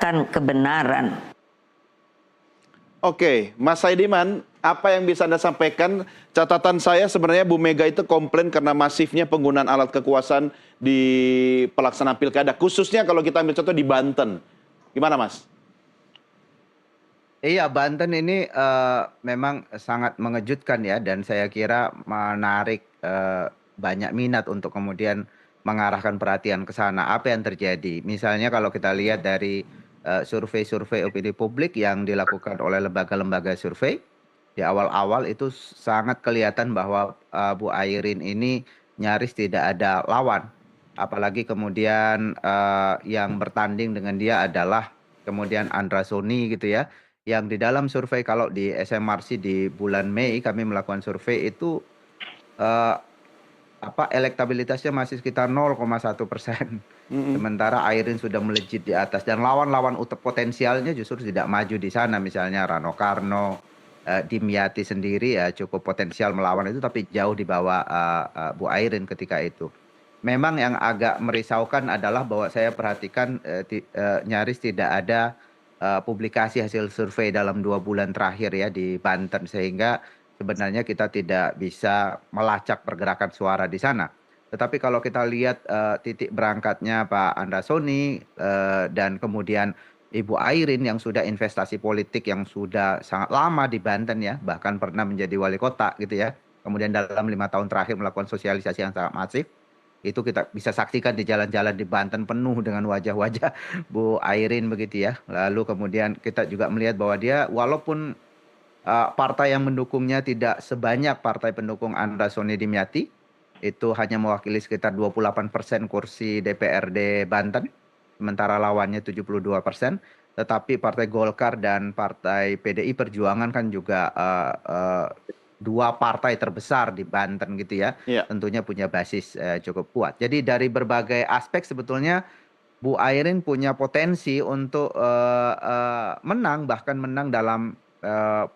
kebenaran. Oke, Mas Saidiman, apa yang bisa Anda sampaikan? Catatan saya sebenarnya Bu Mega itu komplain karena masifnya penggunaan alat kekuasaan di pelaksanaan pilkada, khususnya kalau kita ambil contoh di Banten. Gimana, Mas? Iya, Banten ini memang sangat mengejutkan ya, dan saya kira menarik banyak minat untuk kemudian mengarahkan perhatian ke sana. Apa yang terjadi? Misalnya kalau kita lihat dari survei-survei opini publik yang dilakukan oleh lembaga-lembaga survei, di awal-awal itu sangat kelihatan bahwa Bu Airin ini nyaris tidak ada lawan. Apalagi kemudian yang bertanding dengan dia adalah kemudian Andra Soni gitu ya, yang di dalam survei, kalau di SMRC di bulan Mei kami melakukan survei itu eh, elektabilitasnya masih sekitar 0,1%. Sementara Airin sudah melejit di atas, dan lawan-lawan potensialnya justru tidak maju di sana. Misalnya Rano Karno, Dimyati sendiri ya cukup potensial melawan itu, tapi jauh di bawah Bu Airin ketika itu. Memang yang agak merisaukan adalah bahwa saya perhatikan nyaris tidak ada publikasi hasil survei dalam 2 bulan terakhir ya di Banten, sehingga sebenarnya kita tidak bisa melacak pergerakan suara di sana. Tetapi kalau kita lihat titik berangkatnya Pak Andasoni dan kemudian Ibu Airin yang sudah investasi politik yang sudah sangat lama di Banten ya, bahkan pernah menjadi wali kota gitu ya. Kemudian dalam 5 tahun terakhir melakukan sosialisasi yang sangat masif. Itu kita bisa saksikan di jalan-jalan di Banten penuh dengan wajah-wajah Bu Airin begitu ya. Lalu kemudian kita juga melihat bahwa dia walaupun partai yang mendukungnya tidak sebanyak partai pendukung Andra Soni Dimyati, itu hanya mewakili sekitar 28% kursi DPRD Banten, sementara lawannya 72%. Tetapi Partai Golkar dan Partai PDI Perjuangan kan juga dua partai terbesar di Banten gitu ya, tentunya punya basis cukup kuat. Jadi dari berbagai aspek sebetulnya Bu Airin punya potensi untuk menang, bahkan menang dalam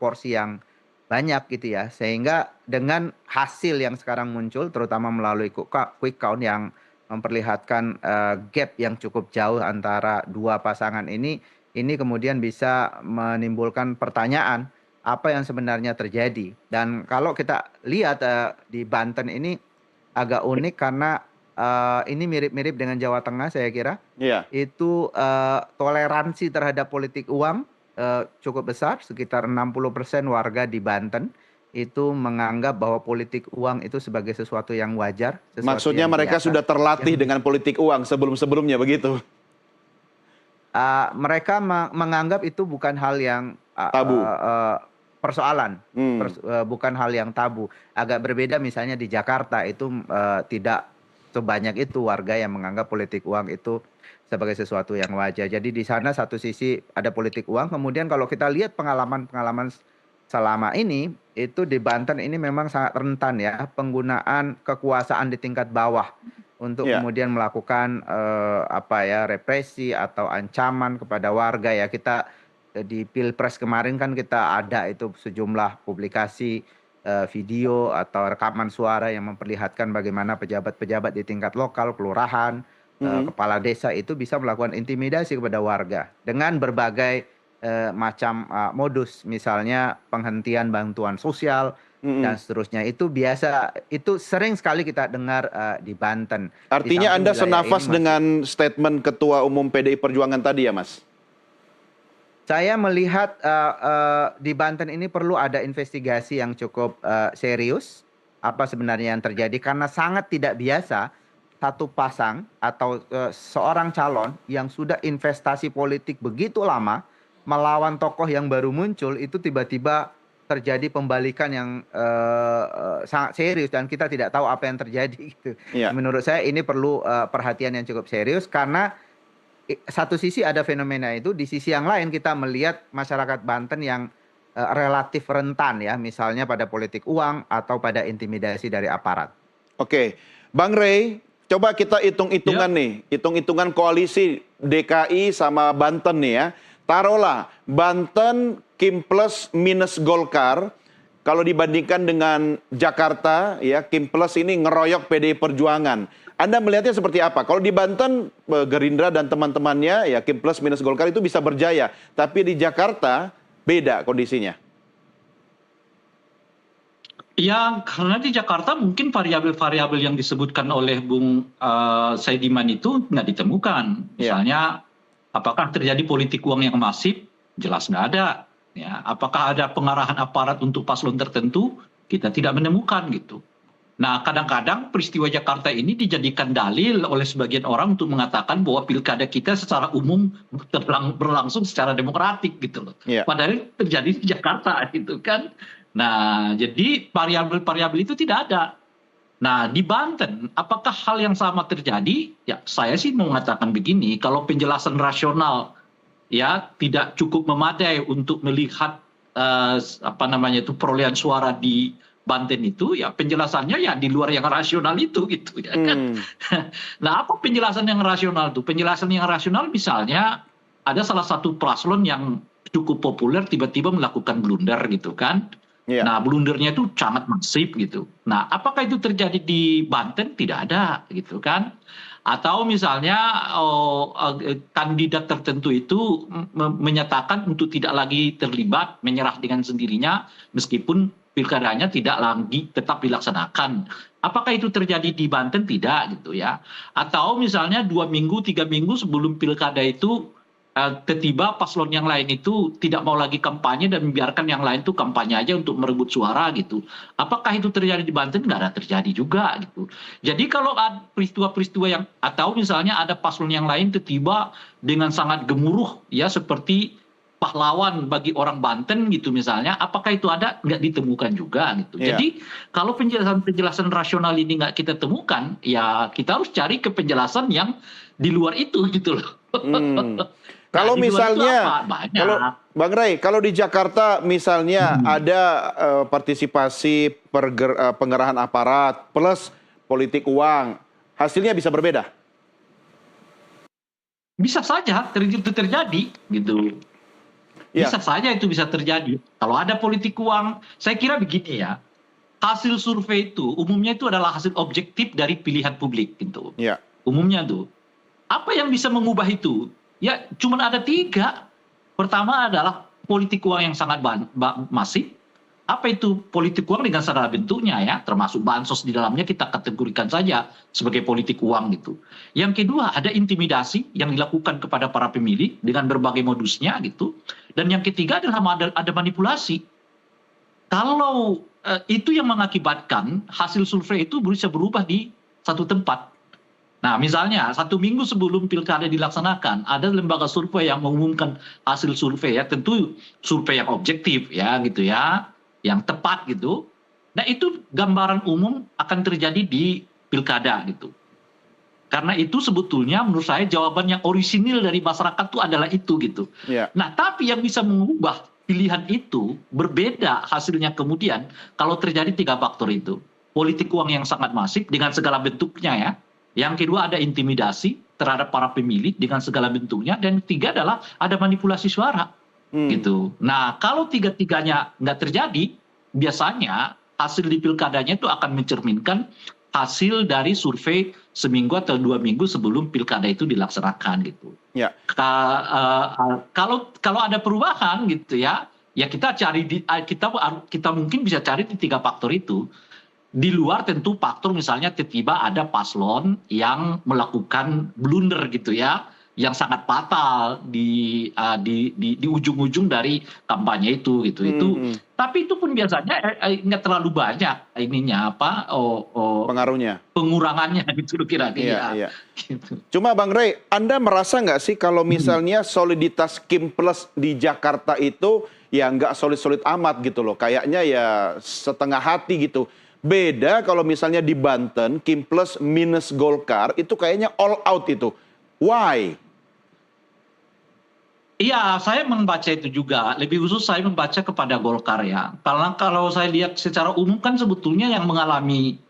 porsi yang banyak gitu ya. Sehingga dengan hasil yang sekarang muncul, terutama melalui quick count yang memperlihatkan gap yang cukup jauh antara dua pasangan ini kemudian bisa menimbulkan pertanyaan apa yang sebenarnya terjadi. Dan kalau kita lihat di Banten ini agak unik karena ini mirip-mirip dengan Jawa Tengah saya kira. Itu toleransi terhadap politik uang cukup besar, sekitar 60% warga di Banten itu menganggap bahwa politik uang itu sebagai sesuatu yang wajar. Maksudnya yang mereka sudah terlatih dengan politik uang sebelum-sebelumnya begitu? Mereka menganggap itu bukan hal yang tabu. Persoalan, bukan hal yang tabu. Agak berbeda misalnya di Jakarta itu tidak sebanyak itu warga yang menganggap politik uang itu sebagai sesuatu yang wajar. Jadi di sana satu sisi ada politik uang, kemudian kalau kita lihat pengalaman selama ini, itu di Banten ini memang sangat rentan ya penggunaan kekuasaan di tingkat bawah untuk kemudian melakukan represi atau ancaman kepada warga ya. Kita di Pilpres kemarin kan kita ada itu sejumlah publikasi video atau rekaman suara yang memperlihatkan bagaimana pejabat-pejabat di tingkat lokal, kelurahan, kepala desa itu bisa melakukan intimidasi kepada warga dengan berbagai macam modus, misalnya penghentian bantuan sosial dan seterusnya. Itu biasa, itu sering sekali kita dengar di Banten. Artinya Anda senafas dengan statement Ketua Umum PDI Perjuangan tadi ya, Mas? Saya melihat di Banten ini perlu ada investigasi yang cukup serius apa sebenarnya yang terjadi, karena sangat tidak biasa satu pasang atau seorang calon yang sudah investasi politik begitu lama melawan tokoh yang baru muncul itu tiba-tiba terjadi pembalikan yang sangat serius dan kita tidak tahu apa yang terjadi gitu. Menurut saya ini perlu perhatian yang cukup serius, karena satu sisi ada fenomena itu, di sisi yang lain kita melihat masyarakat Banten yang relatif rentan ya, misalnya pada politik uang atau pada intimidasi dari aparat. Oke, Bang Rey, coba kita hitung-hitungan nih, hitung-hitungan koalisi DKI sama Banten nih ya. Taruhlah Banten Kim plus minus Golkar kalau dibandingkan dengan Jakarta, ya Kim Plus ini ngeroyok PDI Perjuangan. Anda melihatnya seperti apa? Kalau di Banten, Gerindra dan teman-temannya, ya Kim Plus minus Golkar itu bisa berjaya. Tapi di Jakarta, beda kondisinya. Ya, karena di Jakarta mungkin variabel-variabel yang disebutkan oleh Bung Saidiman itu nggak ditemukan. Misalnya, apakah terjadi politik uang yang masif? Jelas nggak ada. Ya, apakah ada pengarahan aparat untuk paslon tertentu? Kita tidak menemukan gitu. Nah, kadang-kadang peristiwa Jakarta ini dijadikan dalil oleh sebagian orang untuk mengatakan bahwa pilkada kita secara umum berlangsung secara demokratik gitu loh. Padahal terjadi di Jakarta gitu kan. Nah, jadi variabel-variabel itu tidak ada. Nah, di Banten, apakah hal yang sama terjadi? Ya, saya sih mau mengatakan begini, kalau penjelasan rasional ya tidak cukup memadai untuk melihat perolehan suara di Banten itu, ya penjelasannya ya di luar yang rasional itu gitu ya kan. Nah, apa penjelasan yang rasional itu? Penjelasan yang rasional misalnya ada salah satu paslon yang cukup populer tiba-tiba melakukan blunder gitu kan. Nah, blundernya itu sangat masif gitu. Nah, apakah itu terjadi di Banten? Tidak ada gitu kan. Atau misalnya kandidat tertentu itu menyatakan untuk tidak lagi terlibat, menyerah dengan sendirinya meskipun pilkadanya tidak lagi tetap dilaksanakan. Apakah itu terjadi di Banten? Tidak gitu ya. Atau misalnya 2 minggu, 3 minggu sebelum pilkada itu tiba-tiba paslon yang lain itu tidak mau lagi kampanye dan membiarkan yang lain itu kampanye aja untuk merebut suara gitu. Apakah itu terjadi di Banten? Nggak ada terjadi juga gitu. Jadi kalau ada peristiwa-peristiwa yang, atau misalnya ada paslon yang lain tiba-tiba dengan sangat gemuruh ya seperti pahlawan bagi orang Banten gitu misalnya, apakah itu ada? Nggak ditemukan juga gitu. Jadi kalau penjelasan rasional ini nggak kita temukan, ya kita harus cari ke penjelasan yang di luar itu gitu loh. Kalau misalnya, kalau Bang Ray, kalau di Jakarta misalnya ada partisipasi pengerahan aparat plus politik uang, hasilnya bisa berbeda? Bisa saja itu terjadi gitu. Bisa saja itu bisa terjadi. Kalau ada politik uang, saya kira begini ya, hasil survei itu umumnya itu adalah hasil objektif dari pilihan publik gitu. Umumnya tuh. Apa yang bisa mengubah itu? Ya cuma ada 3. Pertama adalah politik uang yang sangat masif. Apa itu politik uang dengan segala bentuknya ya, termasuk bansos di dalamnya kita kategorikan saja sebagai politik uang gitu. Yang kedua ada intimidasi yang dilakukan kepada para pemilih dengan berbagai modusnya gitu. Dan yang ketiga adalah ada manipulasi. Kalau itu yang mengakibatkan hasil survei itu bisa berubah di satu tempat. Nah misalnya 1 minggu sebelum pilkada dilaksanakan ada lembaga survei yang mengumumkan hasil survei ya, tentu survei yang objektif ya gitu ya, yang tepat gitu. Nah itu gambaran umum akan terjadi di pilkada gitu. Karena itu sebetulnya menurut saya jawaban yang orisinil dari masyarakat itu adalah itu gitu. Nah tapi yang bisa mengubah pilihan itu berbeda hasilnya kemudian kalau terjadi 3 faktor itu. Politik uang yang sangat masif dengan segala bentuknya ya. Yang kedua ada intimidasi terhadap para pemilih dengan segala bentuknya. Dan ketiga adalah ada manipulasi suara. Gitu. Nah kalau 3-tiganya nggak terjadi, biasanya hasil di pilkadanya itu akan mencerminkan hasil dari survei seminggu atau 2 minggu sebelum pilkada itu dilaksanakan gitu. Kalau ada perubahan gitu ya, ya kita cari kita mungkin bisa cari di 3 faktor itu. Di luar tentu faktor misalnya tiba-tiba ada paslon yang melakukan blunder gitu ya, yang sangat fatal di ujung-ujung dari kampanye itu gitu. Tapi itu pun biasanya nggak terlalu banyak ininya pengaruhnya, pengurangannya gitu kira-kira. Gitu. Cuma Bang Ray, Anda merasa nggak sih kalau misalnya soliditas Kim Plus di Jakarta itu ya nggak solid-solid amat gitu loh, kayaknya ya setengah hati gitu. Beda kalau misalnya di Banten, Kim Plus minus Golkar, itu kayaknya all out itu. Why? Iya, saya membaca itu juga. Lebih khusus saya membaca kepada Golkar ya. Karena kalau saya lihat secara umum kan sebetulnya yang mengalami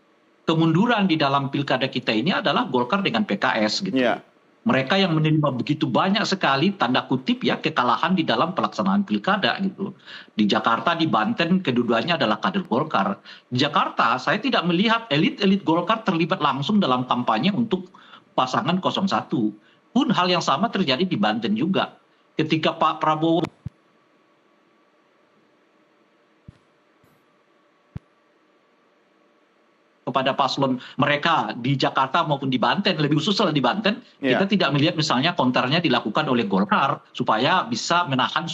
kemunduran di dalam pilkada kita ini adalah Golkar dengan PKS gitu. Mereka yang menerima begitu banyak sekali tanda kutip ya kekalahan di dalam pelaksanaan pilkada gitu. Di Jakarta, di Banten, kedua-duanya adalah kader Golkar. Di Jakarta, saya tidak melihat elit-elit Golkar terlibat langsung dalam kampanye untuk pasangan 01. Pun hal yang sama terjadi di Banten juga. Ketika Pak Prabowo kepada paslon mereka di Jakarta maupun di Banten, lebih khusus di Banten, kita tidak melihat misalnya konternya dilakukan oleh Golkar supaya bisa menahan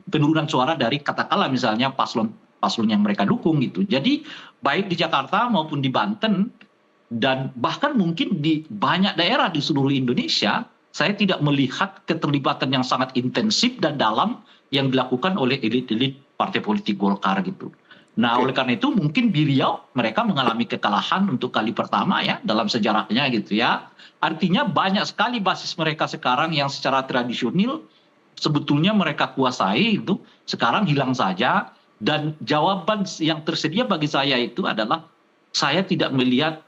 penurunan suara dari katakanlah misalnya paslon yang mereka dukung gitu. Jadi baik di Jakarta maupun di Banten dan bahkan mungkin di banyak daerah di seluruh Indonesia, saya tidak melihat keterlibatan yang sangat intensif dan dalam yang dilakukan oleh elit-elit partai politik Golkar gitu. Nah, oleh karena itu mungkin di Riau mereka mengalami kekalahan untuk kali pertama ya dalam sejarahnya gitu ya. Artinya banyak sekali basis mereka sekarang yang secara tradisional sebetulnya mereka kuasai itu sekarang hilang saja, dan jawaban yang tersedia bagi saya itu adalah saya tidak melihat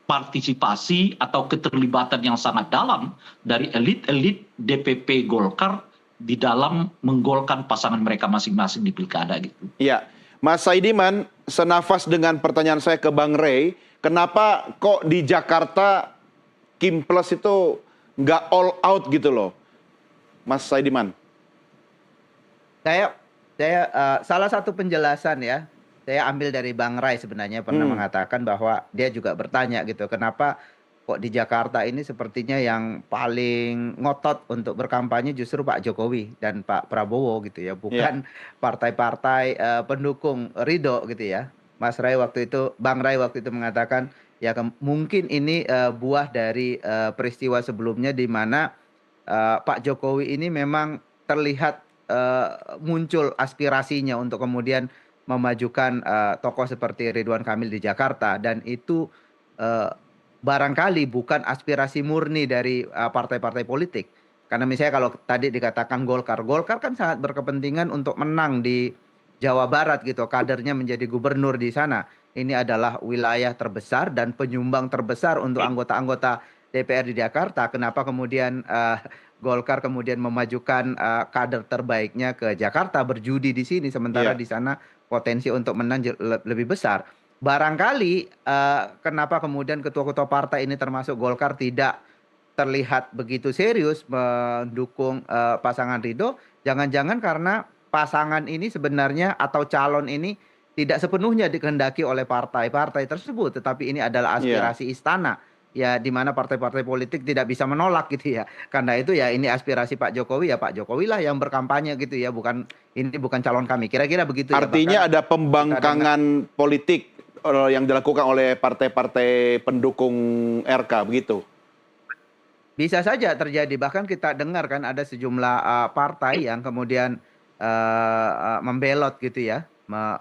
partisipasi atau keterlibatan yang sangat dalam dari elit-elit DPP Golkar di dalam menggolkan pasangan mereka masing-masing di pilkada gitu. Iya. Mas Saidiman, senafas dengan pertanyaan saya ke Bang Rey, kenapa kok di Jakarta Kim Plus itu nggak all out gitu loh, Mas Saidiman? Saya salah satu penjelasan ya, saya ambil dari Bang Ray sebenarnya pernah mengatakan bahwa dia juga bertanya gitu, kenapa kok di Jakarta ini sepertinya yang paling ngotot untuk berkampanye justru Pak Jokowi dan Pak Prabowo gitu ya, bukan partai-partai pendukung Ridho gitu ya. Bang Ray waktu itu mengatakan ya mungkin ini buah dari peristiwa sebelumnya di mana Pak Jokowi ini memang terlihat muncul aspirasinya untuk kemudian memajukan tokoh seperti Ridwan Kamil di Jakarta, dan itu barangkali bukan aspirasi murni dari partai-partai politik. Karena misalnya kalau tadi dikatakan Golkar kan sangat berkepentingan untuk menang di Jawa Barat gitu, kadernya menjadi gubernur di sana. Ini adalah wilayah terbesar dan penyumbang terbesar untuk anggota-anggota DPR di Jakarta. Kenapa kemudian Golkar kemudian memajukan kader terbaiknya ke Jakarta berjudi di sini, sementara di sana potensi untuk menang lebih besar. Barangkali kenapa kemudian ketua-ketua partai ini termasuk Golkar tidak terlihat begitu serius mendukung pasangan Ridho, jangan-jangan karena pasangan ini sebenarnya atau calon ini tidak sepenuhnya dikehendaki oleh partai-partai tersebut, tetapi ini adalah aspirasi istana ya, di mana partai-partai politik tidak bisa menolak gitu ya. Karena itu ya ini aspirasi Pak Jokowi, ya Pak Jokowi lah yang berkampanye gitu ya, bukan calon kami. Kira-kira begitu ya. Artinya ada pembangkangan politik yang dilakukan oleh partai-partai pendukung RK begitu? Bisa saja terjadi, bahkan kita dengar kan ada sejumlah partai yang kemudian membelot gitu ya,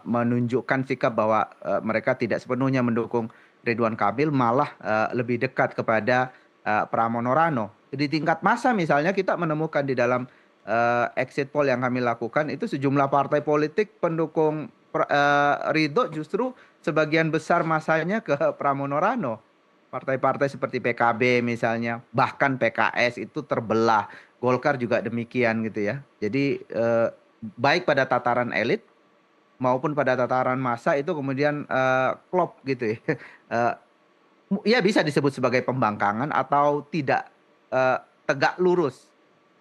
menunjukkan sikap bahwa mereka tidak sepenuhnya mendukung Ridwan Kamil, malah lebih dekat kepada Pramono Rano. Di tingkat massa misalnya kita menemukan di dalam exit poll yang kami lakukan itu sejumlah partai politik pendukung Ridho justru sebagian besar masanya ke Pramono Rano. Partai-partai seperti PKB misalnya, bahkan PKS itu terbelah. Golkar juga demikian gitu ya. Jadi baik pada tataran elit maupun pada tataran massa itu kemudian klop gitu ya. Ya bisa disebut sebagai pembangkangan atau tidak tegak lurus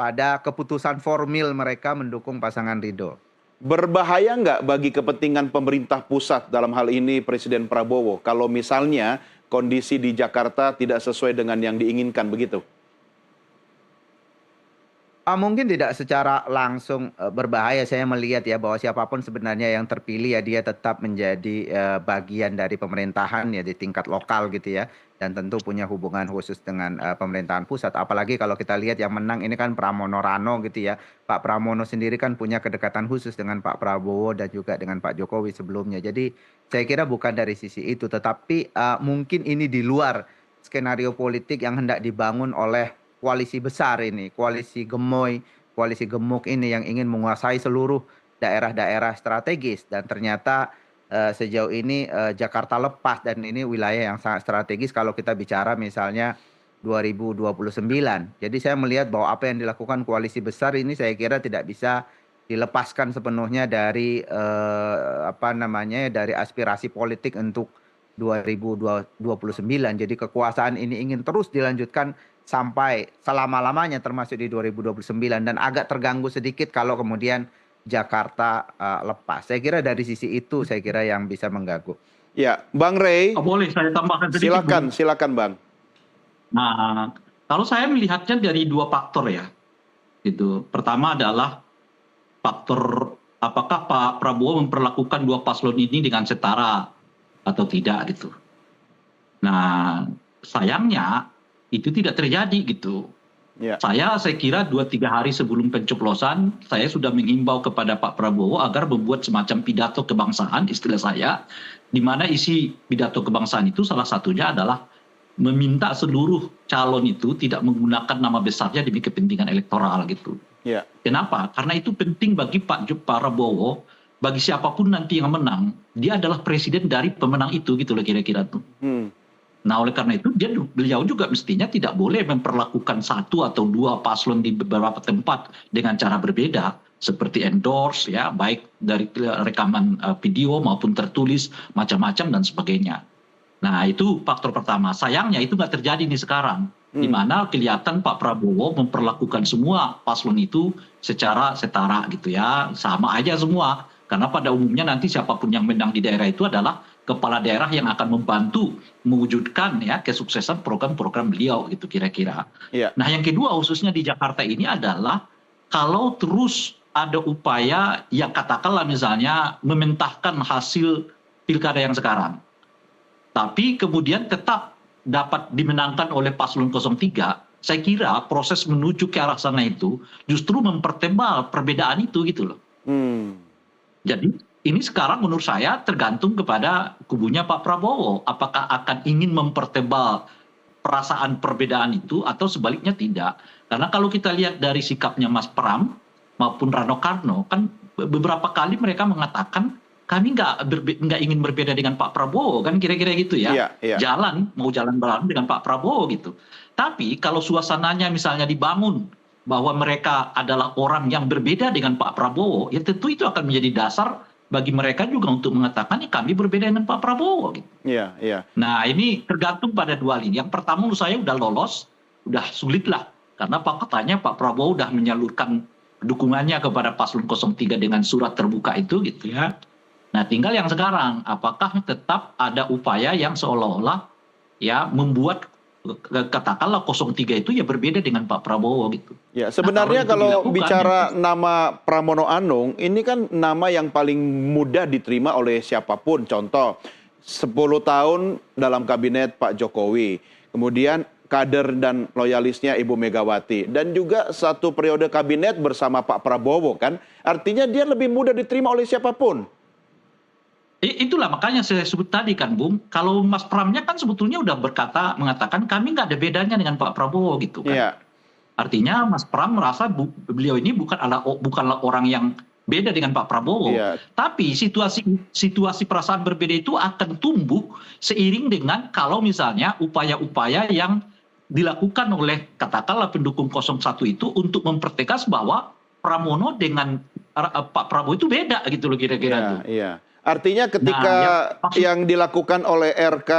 pada keputusan formil mereka mendukung pasangan Ridho. Berbahaya nggak bagi kepentingan pemerintah pusat dalam hal ini Presiden Prabowo kalau misalnya kondisi di Jakarta tidak sesuai dengan yang diinginkan begitu? Mungkin tidak secara langsung berbahaya. Saya melihat ya bahwa siapapun sebenarnya yang terpilih ya dia tetap menjadi bagian dari pemerintahan ya di tingkat lokal gitu ya, dan tentu punya hubungan khusus dengan pemerintahan pusat. Apalagi kalau kita lihat yang menang ini kan Pramono Rano gitu ya. Pak Pramono sendiri kan punya kedekatan khusus dengan Pak Prabowo dan juga dengan Pak Jokowi sebelumnya. Jadi saya kira bukan dari sisi itu, tetapi mungkin ini di luar skenario politik yang hendak dibangun oleh koalisi besar ini, koalisi gemoy, koalisi gemuk ini yang ingin menguasai seluruh daerah-daerah strategis, dan ternyata sejauh ini Jakarta lepas, dan ini wilayah yang sangat strategis kalau kita bicara misalnya 2029. Jadi saya melihat bahwa apa yang dilakukan koalisi besar ini saya kira tidak bisa dilepaskan sepenuhnya dari dari aspirasi politik untuk 2029. Jadi kekuasaan ini ingin terus dilanjutkan sampai selama-lamanya termasuk di 2029 dan agak terganggu sedikit kalau kemudian Jakarta lepas. Saya kira dari sisi itu saya kira yang bisa mengganggu. Ya, Bang Rey, Boleh saya tambahkan sedikit, Bung? silakan Bang. Nah, kalau saya melihatnya dari dua faktor ya. Gitu. Pertama adalah faktor apakah Pak Prabowo memperlakukan dua paslon ini dengan setara atau tidak gitu. Nah, sayangnya itu tidak terjadi gitu. Ya. Saya kira 2-3 hari sebelum pencoblosan, saya sudah menghimbau kepada Pak Prabowo agar membuat semacam pidato kebangsaan, istilah saya, di mana isi pidato kebangsaan itu salah satunya adalah meminta seluruh calon itu tidak menggunakan nama besarnya demi kepentingan elektoral gitu. Ya. Kenapa? Karena itu penting bagi Pak Prabowo, bagi siapapun nanti yang menang, dia adalah presiden dari pemenang itu gitu loh kira-kira tuh. Nah oleh karena itu beliau juga mestinya tidak boleh memperlakukan satu atau dua paslon di beberapa tempat dengan cara berbeda seperti endorse ya baik dari rekaman video maupun tertulis macam-macam dan sebagainya. Nah itu faktor pertama. Sayangnya itu nggak terjadi nih sekarang, di mana kelihatan Pak Prabowo memperlakukan semua paslon itu secara setara gitu ya, sama aja semua. Karena pada umumnya nanti siapapun yang menang di daerah itu adalah kepala daerah yang akan membantu mewujudkan ya kesuksesan program-program beliau gitu kira-kira. Ya. Nah yang kedua khususnya di Jakarta ini adalah kalau terus ada upaya yang katakanlah misalnya mementahkan hasil pilkada yang sekarang, tapi kemudian tetap dapat dimenangkan oleh paslon 03, saya kira proses menuju ke arah sana itu justru mempertebal perbedaan itu gitu loh. Jadi ini sekarang menurut saya tergantung kepada kubunya Pak Prabowo. Apakah akan ingin mempertebal perasaan perbedaan itu atau sebaliknya tidak. Karena kalau kita lihat dari sikapnya Mas Pram maupun Rano Karno, kan beberapa kali mereka mengatakan kami nggak ingin berbeda dengan Pak Prabowo, kan kira-kira gitu ya. Iya. Mau jalan bareng dengan Pak Prabowo gitu. Tapi kalau suasananya misalnya dibangun bahwa mereka adalah orang yang berbeda dengan Pak Prabowo, ya tentu itu akan menjadi dasar bagi mereka juga untuk mengatakan ya kami berbeda dengan Pak Prabowo gitu. Iya. Nah ini tergantung pada dua hal ini. Yang pertama menurut saya udah lolos, udah sulit lah. Karena katanya Pak Prabowo udah menyalurkan dukungannya kepada paslon 03 dengan surat terbuka itu gitu ya. Nah tinggal yang sekarang, apakah tetap ada upaya yang seolah-olah ya membuat katakanlah 03 itu ya berbeda dengan Pak Prabowo gitu. Ya, sebenarnya kalau bicara ya, nama Pramono Anung, ini kan nama yang paling mudah diterima oleh siapapun. Contoh, 10 tahun dalam kabinet Pak Jokowi, kemudian kader dan loyalisnya Ibu Megawati, dan juga satu periode kabinet bersama Pak Prabowo kan, artinya dia lebih mudah diterima oleh siapapun. Itulah makanya saya sebut tadi kan Bung, kalau Mas Pramnya kan sebetulnya udah mengatakan kami nggak ada bedanya dengan Pak Prabowo gitu kan. Iya. Artinya Mas Pram merasa beliau ini bukanlah orang yang beda dengan Pak Prabowo. Iya. Tapi situasi perasaan berbeda itu akan tumbuh seiring dengan kalau misalnya upaya-upaya yang dilakukan oleh katakanlah pendukung 01 itu untuk mempertegas bahwa Pramono dengan Pak Prabowo itu beda gitu loh kira-kira. Iya. Artinya ketika yang dilakukan oleh RK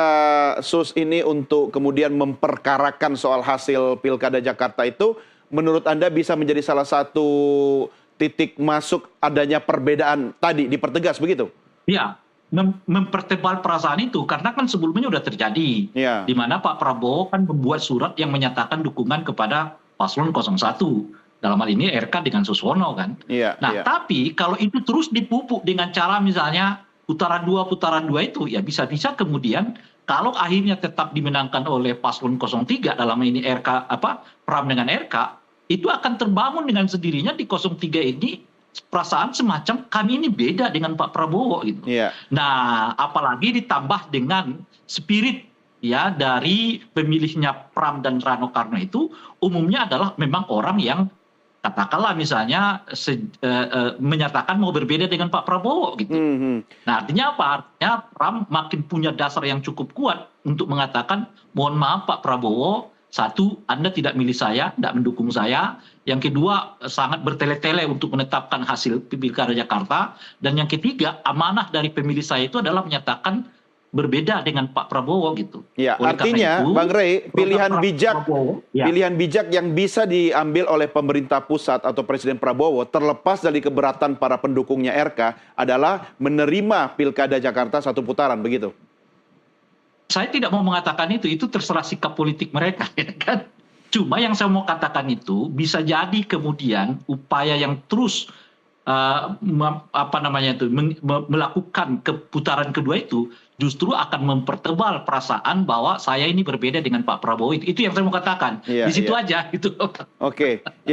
SUS ini untuk kemudian memperkarakan soal hasil Pilkada Jakarta itu, menurut Anda bisa menjadi salah satu titik masuk adanya perbedaan tadi, dipertegas begitu? Iya, mempertebal perasaan itu, karena kan sebelumnya sudah terjadi. Ya. Di mana Pak Prabowo kan membuat surat yang menyatakan dukungan kepada paslon 01. Dalam hal ini RK dengan Suswono kan. Iya, nah tapi kalau itu terus dipupuk dengan cara misalnya putaran dua itu ya bisa-bisa kemudian kalau akhirnya tetap dimenangkan oleh paslon 03 dalam ini Pram dengan RK, itu akan terbangun dengan sendirinya di 03 ini perasaan semacam kami ini beda dengan Pak Prabowo gitu. Iya. Nah apalagi ditambah dengan spirit ya dari pemilihnya Pram dan Rano Karno itu umumnya adalah memang orang yang katakanlah misalnya menyatakan mau berbeda dengan Pak Prabowo gitu. Nah artinya apa? Artinya Pram makin punya dasar yang cukup kuat untuk mengatakan mohon maaf Pak Prabowo, Satu, Anda tidak milih saya, tidak mendukung saya. Yang kedua, sangat bertele-tele untuk menetapkan hasil Pilkada Jakarta. Dan yang ketiga, amanah dari pemilih saya itu adalah menyatakan berbeda dengan Pak Prabowo gitu. Ya, Oleh karena artinya itu, Bang Rey, pilihan program bijak Prabowo, ya. pilihan bijak yang bisa diambil oleh pemerintah pusat atau Presiden Prabowo terlepas dari keberatan para pendukungnya RK adalah menerima Pilkada Jakarta satu putaran, begitu. Saya tidak mau mengatakan itu terserah sikap politik mereka, ya kan? Cuma yang saya mau katakan itu bisa jadi kemudian upaya yang terus melakukan putaran kedua itu justru akan mempertebal perasaan bahwa saya ini berbeda dengan Pak Prabowo. Itu yang saya mau katakan. Iya, Di situ iya. aja gitu. Oke.